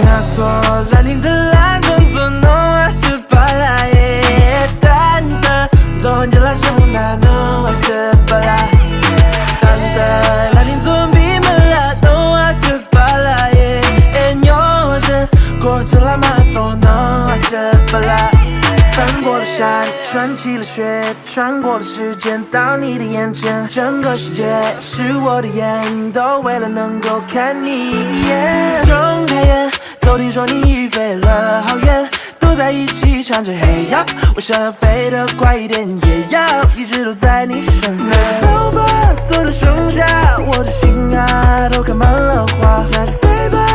拿错蓝天的蓝，装作浓还是巴拉耶？淡的，都很简单，什么难浓还是巴拉？淡的，蓝天做比门拉，浓还是巴拉耶？牛是过程拉马多浓还是巴拉？翻过了山，穿起了雪，穿过了时间，到你的眼前，整个世界是我的眼，都为了能够看你一眼。睁开眼，都听说你已飞了好远，都在一起唱着嘿呀，我想要飞得快一点，也要一直都在你身边。那走吧，走到盛夏，我的心啊都开满了花。那就飞吧。